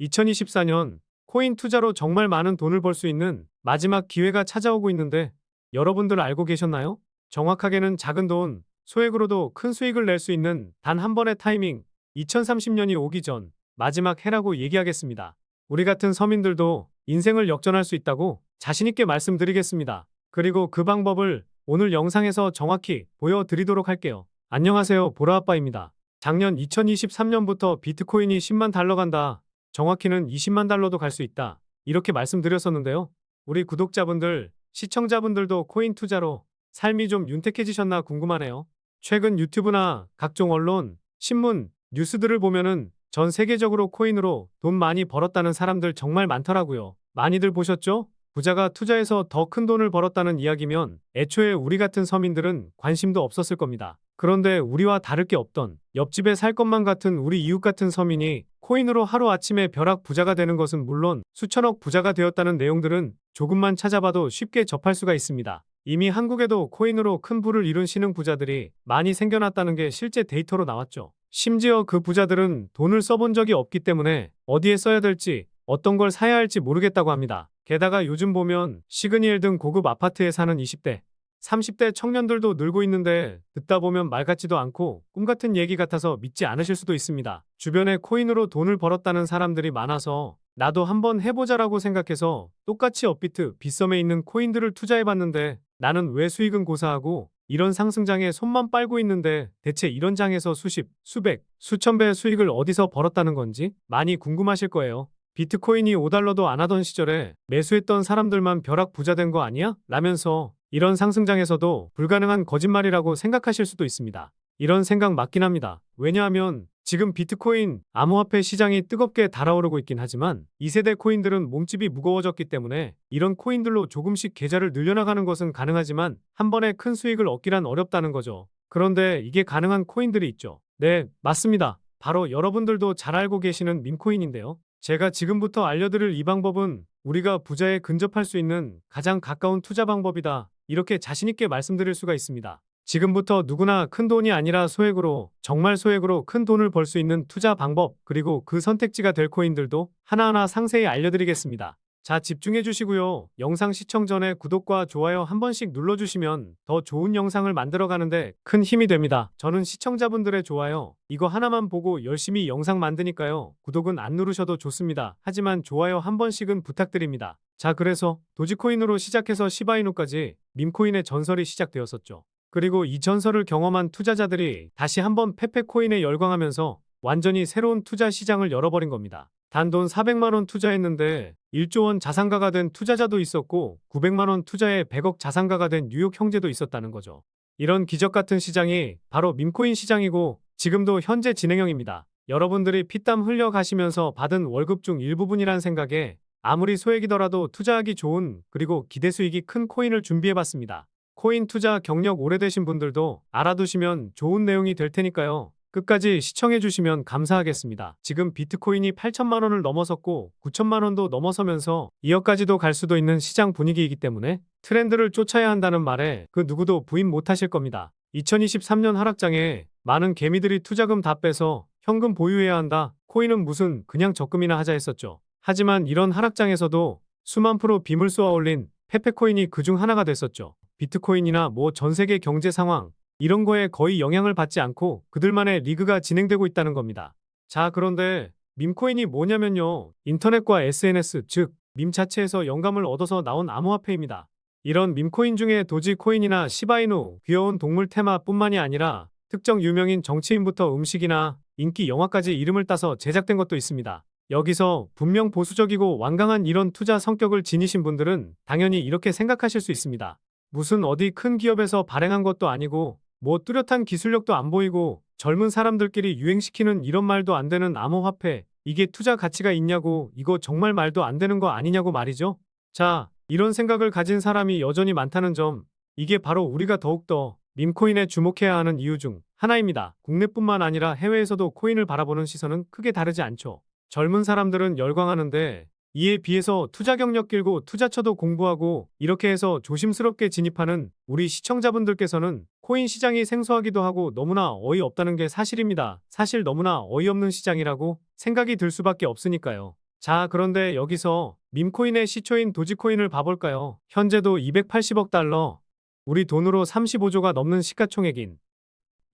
2024년 코인 투자로 정말 많은 돈을 벌 수 있는 마지막 기회가 찾아오고 있는데 여러분들 알고 계셨나요? 정확하게는 작은 돈, 소액으로도 큰 수익을 낼 수 있는 단 한 번의 타이밍, 2030년이 오기 전 마지막 해라고 얘기하겠습니다. 우리 같은 서민들도 인생을 역전할 수 있다고 자신있게 말씀드리겠습니다. 그리고 그 방법을 오늘 영상에서 정확히 보여드리도록 할게요. 안녕하세요, 보라아빠입니다. 작년 2023년부터 비트코인이 10만 달러 간다. 정확히는 20만 달러도 갈 수 있다. 이렇게 말씀드렸었는데요. 우리 구독자분들, 시청자분들도 코인 투자로 삶이 좀 윤택해지셨나 궁금하네요. 최근 유튜브나 각종 언론, 신문, 뉴스들을 보면은 전 세계적으로 코인으로 돈 많이 벌었다는 사람들 정말 많더라고요. 많이들 보셨죠? 부자가 투자해서 더 큰 돈을 벌었다는 이야기면 애초에 우리 같은 서민들은 관심도 없었을 겁니다. 그런데 우리와 다를 게 없던 옆집에 살 것만 같은 우리 이웃 같은 서민이 코인으로 하루아침에 벼락 부자가 되는 것은 물론 수천억 부자가 되었다는 내용들은 조금만 찾아봐도 쉽게 접할 수가 있습니다. 이미 한국에도 코인으로 큰 부를 이룬 신흥 부자들이 많이 생겨났다는 게 실제 데이터로 나왔죠. 심지어 그 부자들은 돈을 써본 적이 없기 때문에 어디에 써야 될지 어떤 걸 사야 할지 모르겠다고 합니다. 게다가 요즘 보면 시그니엘 등 고급 아파트에 사는 20대, 30대 청년들도 늘고 있는데 듣다 보면 말 같지도 않고 꿈 같은 얘기 같아서 믿지 않으실 수도 있습니다. 주변에 코인으로 돈을 벌었다는 사람들이 많아서 나도 한번 해보자라고 생각해서 똑같이 업비트, 빗썸에 있는 코인들을 투자해봤는데 나는 왜 수익은 고사하고 이런 상승장에 손만 빨고 있는데 대체 이런 장에서 수십, 수백, 수천 배의 수익을 어디서 벌었다는 건지 많이 궁금하실 거예요. 비트코인이 5달러도 안 하던 시절에 매수했던 사람들만 벼락 부자 된 거 아니야? 라면서 이런 상승장에서도 불가능한 거짓말이라고 생각하실 수도 있습니다. 이런 생각 맞긴 합니다. 왜냐하면 지금 비트코인, 암호화폐 시장이 뜨겁게 달아오르고 있긴 하지만 2세대 코인들은 몸집이 무거워졌기 때문에 이런 코인들로 조금씩 계좌를 늘려나가는 것은 가능하지만 한 번에 큰 수익을 얻기란 어렵다는 거죠. 그런데 이게 가능한 코인들이 있죠. 네, 맞습니다. 바로 여러분들도 잘 알고 계시는 밈코인인데요. 제가 지금부터 알려드릴 이 방법은 우리가 부자에 근접할 수 있는 가장 가까운 투자 방법이다. 이렇게 자신있게 말씀드릴 수가 있습니다. 지금부터 누구나 큰 돈이 아니라 소액으로, 정말 소액으로 큰 돈을 벌 수 있는 투자 방법, 그리고 그 선택지가 될 코인들도 하나하나 상세히 알려드리겠습니다. 자, 집중해 주시고요. 영상 시청 전에 구독과 좋아요 한 번씩 눌러주시면 더 좋은 영상을 만들어가는데 큰 힘이 됩니다. 저는 시청자분들의 좋아요, 이거 하나만 보고 열심히 영상 만드니까요. 구독은 안 누르셔도 좋습니다. 하지만 좋아요 한 번씩은 부탁드립니다. 자, 그래서 도지코인으로 시작해서 시바이누까지 밈코인의 전설이 시작되었었죠. 그리고 이 전설을 경험한 투자자들이 다시 한번 페페코인에 열광하면서 완전히 새로운 투자 시장을 열어버린 겁니다. 단돈 400만 원 투자했는데 1조 원 자산가가 된 투자자도 있었고 900만 원 투자에 100억 자산가가 된 뉴욕 형제도 있었다는 거죠. 이런 기적 같은 시장이 바로 밈코인 시장이고 지금도 현재 진행형입니다. 여러분들이 피땀 흘려 가시면서 받은 월급 중 일부분이란 생각에 아무리 소액이더라도 투자하기 좋은, 그리고 기대 수익이 큰 코인을 준비해봤습니다. 코인 투자 경력 오래되신 분들도 알아두시면 좋은 내용이 될 테니까요. 끝까지 시청해주시면 감사하겠습니다. 지금 비트코인이 8천만 원을 넘어섰고 9천만 원도 넘어서면서 2억까지도 갈 수도 있는 시장 분위기이기 때문에 트렌드를 쫓아야 한다는 말에 그 누구도 부인 못하실 겁니다. 2023년 하락장에 많은 개미들이 투자금 다 빼서 현금 보유해야 한다. 코인은 무슨 그냥 적금이나 하자 했었죠. 하지만 이런 하락장에서도 수만 프로 빔을 쏘아 올린 페페코인이 그중 하나가 됐었죠. 비트코인이나 뭐 전세계 경제 상황 이런 거에 거의 영향을 받지 않고 그들만의 리그가 진행되고 있다는 겁니다. 자, 그런데 밈코인이 뭐냐면요. 인터넷과 SNS, 즉 밈 자체에서 영감을 얻어서 나온 암호화폐입니다. 이런 밈코인 중에 도지코인이나 시바이누, 귀여운 동물 테마뿐만이 아니라 특정 유명인 정치인부터 음식이나 인기 영화까지 이름을 따서 제작된 것도 있습니다. 여기서 분명 보수적이고 완강한 이런 투자 성격을 지니신 분들은 당연히 이렇게 생각하실 수 있습니다. 무슨 어디 큰 기업에서 발행한 것도 아니고 뭐 뚜렷한 기술력도 안 보이고 젊은 사람들끼리 유행시키는 이런 말도 안 되는 암호화폐, 이게 투자 가치가 있냐고, 이거 정말 말도 안 되는 거 아니냐고 말이죠. 자, 이런 생각을 가진 사람이 여전히 많다는 점, 이게 바로 우리가 더욱더 밈코인에 주목해야 하는 이유 중 하나입니다. 국내뿐만 아니라 해외에서도 코인을 바라보는 시선은 크게 다르지 않죠. 젊은 사람들은 열광하는데 이에 비해서 투자 경력 길고 투자처도 공부하고 이렇게 해서 조심스럽게 진입하는 우리 시청자분들께서는 코인 시장이 생소하기도 하고 너무나 어이없다는 게 사실입니다. 사실 너무나 어이없는 시장이라고 생각이 들 수밖에 없으니까요. 자, 그런데 여기서 밈코인의 시초인 도지코인을 봐볼까요? 현재도 280억 달러, 우리 돈으로 35조가 넘는 시가총액인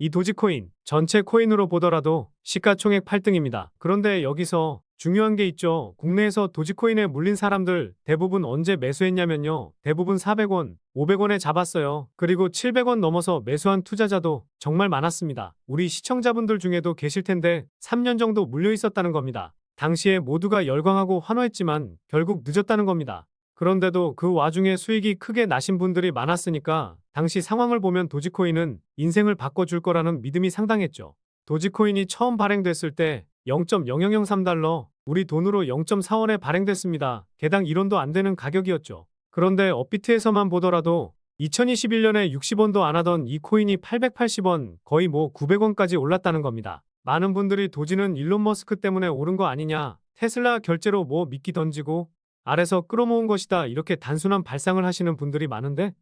이 도지코인, 전체 코인으로 보더라도 시가총액 8등입니다. 그런데 여기서 중요한 게 있죠. 국내에서 도지코인에 물린 사람들 대부분 언제 매수했냐면요. 대부분 400원, 500원에 잡았어요. 그리고 700원 넘어서 매수한 투자자도 정말 많았습니다. 우리 시청자분들 중에도 계실 텐데 3년 정도 물려 있었다는 겁니다. 당시에 모두가 열광하고 환호했지만 결국 늦었다는 겁니다. 그런데도 그 와중에 수익이 크게 나신 분들이 많았으니까 당시 상황을 보면 도지코인은 인생을 바꿔줄 거라는 믿음이 상당했죠. 도지코인이 처음 발행됐을 때 0.0003달러, 우리 돈으로 0.4원에 발행됐습니다. 개당 1원도 안 되는 가격이었죠. 그런데 업비트에서만 보더라도 2021년에 60원도 안 하던 이 코인이 880원, 거의 뭐 900원까지 올랐다는 겁니다. 많은 분들이 도지는 일론 머스크 때문에 오른 거 아니냐, 테슬라 결제로 뭐 미끼 던지고 아래서 끌어모은 것이다, 이렇게 단순한 발상을 하시는 분들이 많은데,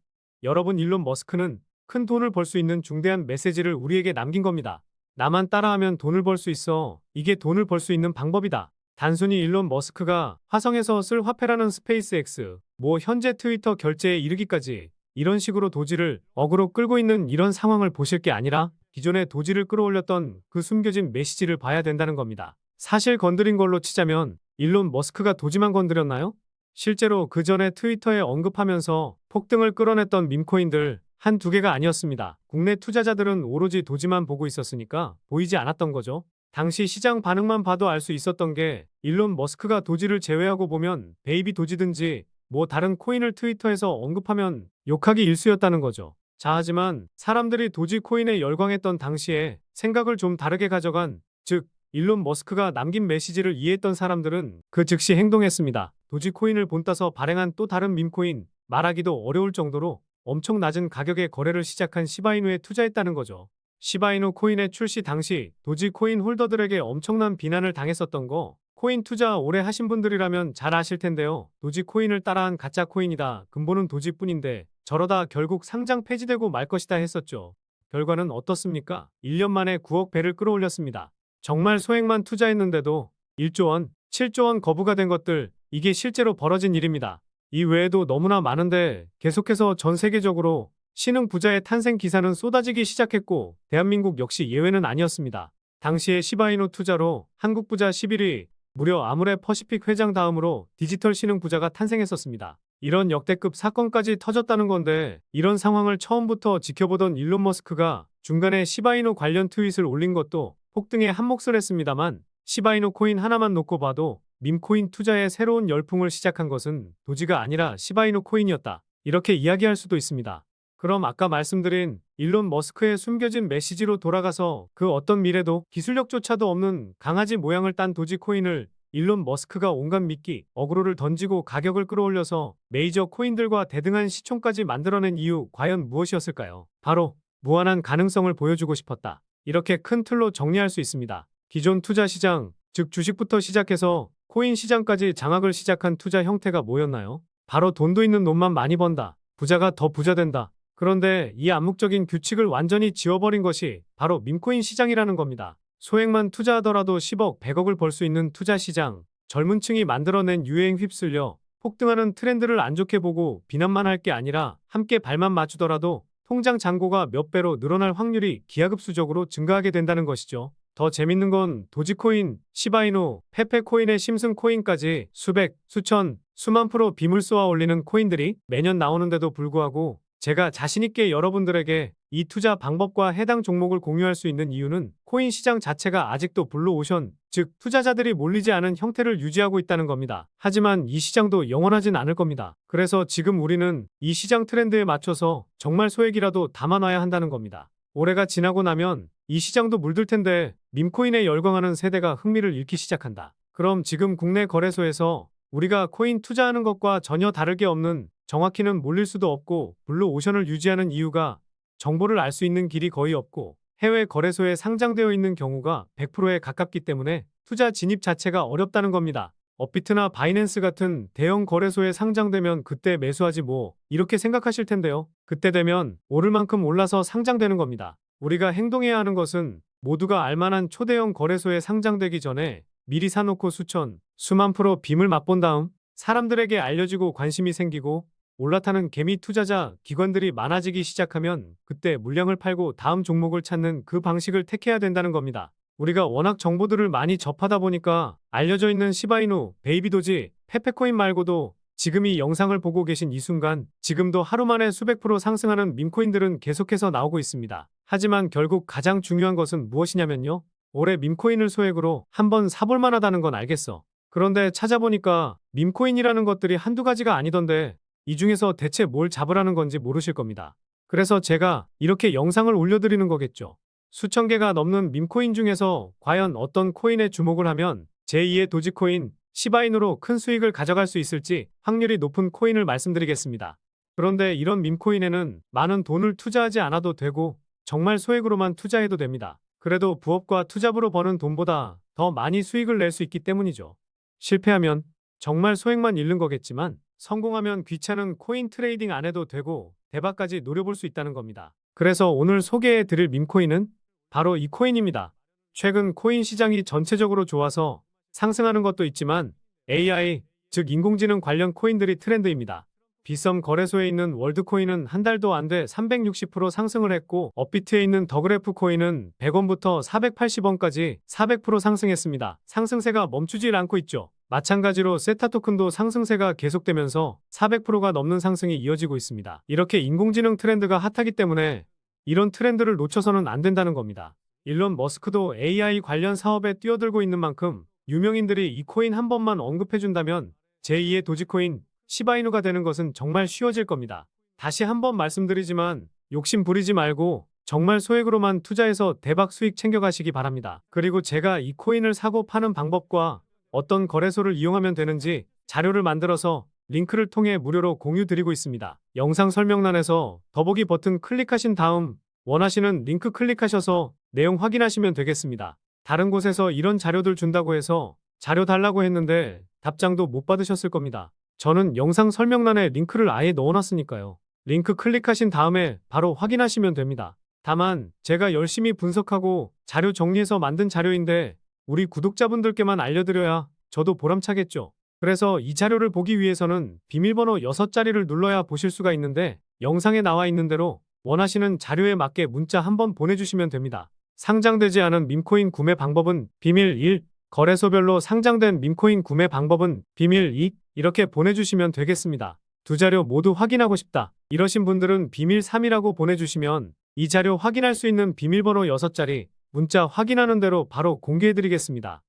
여러분, 일론 머스크는 큰 돈을 벌 수 있는 중대한 메시지를 우리에게 남긴 겁니다. 나만 따라하면 돈을 벌 수 있어. 이게 돈을 벌 수 있는 방법이다. 단순히 일론 머스크가 화성에서 쓸 화폐라는 스페이스X, 뭐 현재 트위터 결제에 이르기까지 이런 식으로 도지를 어그로 끌고 있는 이런 상황을 보실 게 아니라 기존에 도지를 끌어올렸던 그 숨겨진 메시지를 봐야 된다는 겁니다. 사실 건드린 걸로 치자면 일론 머스크가 도지만 건드렸나요? 실제로 그 전에 트위터에 언급하면서 폭등을 끌어냈던 밈코인들 한두 개가 아니었습니다. 국내 투자자들은 오로지 도지만 보고 있었으니까 보이지 않았던 거죠. 당시 시장 반응만 봐도 알 수 있었던 게 일론 머스크가 도지를 제외하고 보면 베이비 도지든지 뭐 다른 코인을 트위터에서 언급하면 욕하기 일쑤였다는 거죠. 자, 하지만 사람들이 도지 코인에 열광했던 당시에 생각을 좀 다르게 가져간, 즉 일론 머스크가 남긴 메시지를 이해했던 사람들은 그 즉시 행동했습니다. 도지코인을 본따서 발행한 또 다른 밈코인, 말하기도 어려울 정도로 엄청 낮은 가격에 거래를 시작한 시바이누에 투자했다는 거죠. 시바이누 코인의 출시 당시 도지코인 홀더들에게 엄청난 비난을 당했었던 거, 코인 투자 오래 하신 분들이라면 잘 아실 텐데요. 도지코인을 따라한 가짜 코인이다. 근본은 도지뿐인데 저러다 결국 상장 폐지되고 말 것이다 했었죠. 결과는 어떻습니까? 1년 만에 9억 배를 끌어올렸습니다. 정말 소액만 투자했는데도 1조 원, 7조 원 거부가 된 것들, 이게 실제로 벌어진 일입니다. 이 외에도 너무나 많은데 계속해서 전 세계적으로 신흥 부자의 탄생 기사는 쏟아지기 시작했고 대한민국 역시 예외는 아니었습니다. 당시에 시바이누 투자로 한국 부자 11위, 무려 아무레 퍼시픽 회장 다음으로 디지털 신흥 부자가 탄생했었습니다. 이런 역대급 사건까지 터졌다는 건데, 이런 상황을 처음부터 지켜보던 일론 머스크가 중간에 시바이누 관련 트윗을 올린 것도 폭등에 한몫을 했습니다만, 시바이누 코인 하나만 놓고 봐도 밈코인 투자에 새로운 열풍을 시작한 것은 도지가 아니라 시바이누 코인이었다, 이렇게 이야기할 수도 있습니다. 그럼 아까 말씀드린 일론 머스크의 숨겨진 메시지로 돌아가서 그 어떤 미래도 기술력조차도 없는 강아지 모양을 딴 도지코인을 일론 머스크가 온갖 미끼, 어그로를 던지고 가격을 끌어올려서 메이저 코인들과 대등한 시총까지 만들어낸 이유, 과연 무엇이었을까요? 바로 무한한 가능성을 보여주고 싶었다, 이렇게 큰 틀로 정리할 수 있습니다. 기존 투자 시장, 즉 주식부터 시작해서 코인 시장까지 장악을 시작한 투자 형태가 뭐였나요? 바로 돈도 있는 놈만 많이 번다, 부자가 더 부자 된다. 그런데 이 암묵적인 규칙을 완전히 지워버린 것이 바로 밈코인 시장이라는 겁니다. 소액만 투자하더라도 10억, 100억을 벌 수 있는 투자 시장, 젊은 층이 만들어낸 유행 휩쓸려 폭등하는 트렌드를 안 좋게 보고 비난만 할 게 아니라 함께 발만 맞추더라도 통장 잔고가 몇 배로 늘어날 확률이 기하급수적으로 증가하게 된다는 것이죠. 더 재밌는 건 도지코인, 시바이누, 페페코인의 심슨코인까지 수백, 수천, 수만 프로 빔을 쏘아 올리는 코인들이 매년 나오는데도 불구하고 제가 자신있게 여러분들에게 이 투자 방법과 해당 종목을 공유할 수 있는 이유는 코인 시장 자체가 아직도 블루오션, 즉 투자자들이 몰리지 않은 형태를 유지하고 있다는 겁니다. 하지만 이 시장도 영원하진 않을 겁니다. 그래서 지금 우리는 이 시장 트렌드에 맞춰서 정말 소액이라도 담아놔야 한다는 겁니다. 올해가 지나고 나면 이 시장도 물들 텐데 밈코인에 열광하는 세대가 흥미를 잃기 시작한다. 그럼 지금 국내 거래소에서 우리가 코인 투자하는 것과 전혀 다를 게 없는, 정확히는 몰릴 수도 없고 블루오션을 유지하는 이유가 정보를 알 수 있는 길이 거의 없고 해외 거래소에 상장되어 있는 경우가 100%에 가깝기 때문에 투자 진입 자체가 어렵다는 겁니다. 업비트나 바이낸스 같은 대형 거래소에 상장되면 그때 매수하지 뭐, 이렇게 생각하실 텐데요. 그때 되면 오를 만큼 올라서 상장되는 겁니다. 우리가 행동해야 하는 것은 모두가 알만한 초대형 거래소에 상장되기 전에 미리 사놓고 수천, 수만 프로 빔을 맛본 다음 사람들에게 알려지고 관심이 생기고 올라타는 개미 투자자 기관들이 많아지기 시작하면 그때 물량을 팔고 다음 종목을 찾는 그 방식을 택해야 된다는 겁니다. 우리가 워낙 정보들을 많이 접하다 보니까 알려져 있는 시바이누, 베이비도지, 페페코인 말고도 지금 이 영상을 보고 계신 이 순간 지금도 하루 만에 수백 프로 상승하는 밈코인들은 계속해서 나오고 있습니다. 하지만 결국 가장 중요한 것은 무엇이냐면요. 올해 밈코인을 소액으로 한번 사볼 만하다는 건 알겠어. 그런데 찾아보니까 밈코인이라는 것들이 한두 가지가 아니던데 이 중에서 대체 뭘 잡으라는 건지 모르실 겁니다. 그래서 제가 이렇게 영상을 올려드리는 거겠죠. 수천 개가 넘는 밈코인 중에서 과연 어떤 코인에 주목을 하면 제2의 도지코인, 시바인으로 큰 수익을 가져갈 수 있을지 확률이 높은 코인을 말씀드리겠습니다. 그런데 이런 밈코인에는 많은 돈을 투자하지 않아도 되고 정말 소액으로만 투자해도 됩니다. 그래도 부업과 투잡으로 버는 돈보다 더 많이 수익을 낼 수 있기 때문이죠. 실패하면 정말 소액만 잃는 거겠지만 성공하면 귀찮은 코인 트레이딩 안 해도 되고 대박까지 노려볼 수 있다는 겁니다. 그래서 오늘 소개해 드릴 밈코인은 바로 이 코인입니다. 최근 코인 시장이 전체적으로 좋아서 상승하는 것도 있지만 AI, 즉 인공지능 관련 코인들이 트렌드입니다. 비썸 거래소에 있는 월드코인은 한 달도 안 돼 360% 상승을 했고 업비트에 있는 더그래프 코인은 100원부터 480원까지 400% 상승했습니다. 상승세가 멈추질 않고 있죠. 마찬가지로 세타 토큰도 상승세가 계속되면서 400%가 넘는 상승이 이어지고 있습니다. 이렇게 인공지능 트렌드가 핫하기 때문에 이런 트렌드를 놓쳐서는 안 된다는 겁니다. 일론 머스크도 AI 관련 사업에 뛰어들고 있는 만큼 유명인들이 이 코인 한 번만 언급해준다면 제2의 도지코인, 시바이누가 되는 것은 정말 쉬워질 겁니다. 다시 한번 말씀드리지만 욕심 부리지 말고 정말 소액으로만 투자해서 대박 수익 챙겨가시기 바랍니다. 그리고 제가 이 코인을 사고 파는 방법과 어떤 거래소를 이용하면 되는지 자료를 만들어서 링크를 통해 무료로 공유 드리고 있습니다. 영상 설명란에서 더보기 버튼 클릭하신 다음 원하시는 링크 클릭하셔서 내용 확인하시면 되겠습니다. 다른 곳에서 이런 자료들 준다고 해서 자료 달라고 했는데 답장도 못 받으셨을 겁니다. 저는 영상 설명란에 링크를 아예 넣어놨으니까요. 링크 클릭하신 다음에 바로 확인하시면 됩니다. 다만 제가 열심히 분석하고 자료 정리해서 만든 자료인데 우리 구독자분들께만 알려드려야 저도 보람차겠죠. 그래서 이 자료를 보기 위해서는 비밀번호 6자리를 눌러야 보실 수가 있는데 영상에 나와 있는 대로 원하시는 자료에 맞게 문자 한번 보내주시면 됩니다. 상장되지 않은 밈코인 구매 방법은 비밀 1, 거래소별로 상장된 밈코인 구매 방법은 비밀 2 이렇게 보내주시면 되겠습니다. 두 자료 모두 확인하고 싶다. 이러신 분들은 비밀 3이라고 보내주시면 이 자료 확인할 수 있는 비밀번호 6자리 문자 확인하는 대로 바로 공개해드리겠습니다.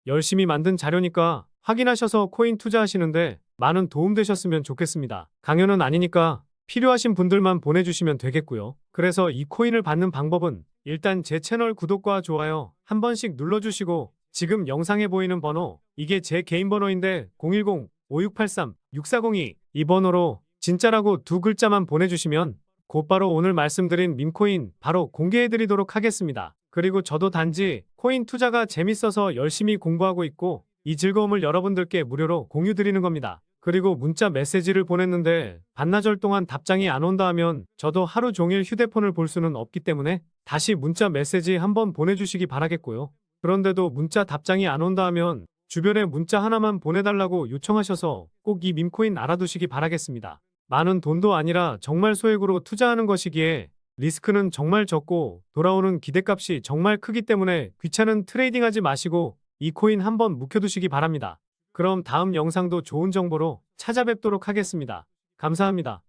열심히 만든 자료니까 확인하셔서 코인 투자하시는데 많은 도움 되셨으면 좋겠습니다. 강연은 아니니까 필요하신 분들만 보내주시면 되겠고요. 그래서 이 코인을 받는 방법은 일단 제 채널 구독과 좋아요 한 번씩 눌러주시고 지금 영상에 보이는 번호 이게 제 개인 번호인데 010-5683-6402 이 번호로 진짜라고 두 글자만 보내주시면 곧바로 오늘 말씀드린 밈코인 바로 공개해드리도록 하겠습니다. 그리고 저도 단지 코인 투자가 재밌어서 열심히 공부하고 있고 이 즐거움을 여러분들께 무료로 공유드리는 겁니다. 그리고 문자 메시지를 보냈는데 반나절 동안 답장이 안 온다 하면 저도 하루 종일 휴대폰을 볼 수는 없기 때문에 다시 문자 메시지 한번 보내주시기 바라겠고요. 그런데도 문자 답장이 안 온다 하면 주변에 문자 하나만 보내달라고 요청하셔서 꼭 이 밈코인 알아두시기 바라겠습니다. 많은 돈도 아니라 정말 소액으로 투자하는 것이기에 리스크는 정말 적고 돌아오는 기대값이 정말 크기 때문에 귀찮은 트레이딩 하지 마시고 이 코인 한번 묵혀두시기 바랍니다. 그럼 다음 영상도 좋은 정보로 찾아뵙도록 하겠습니다. 감사합니다.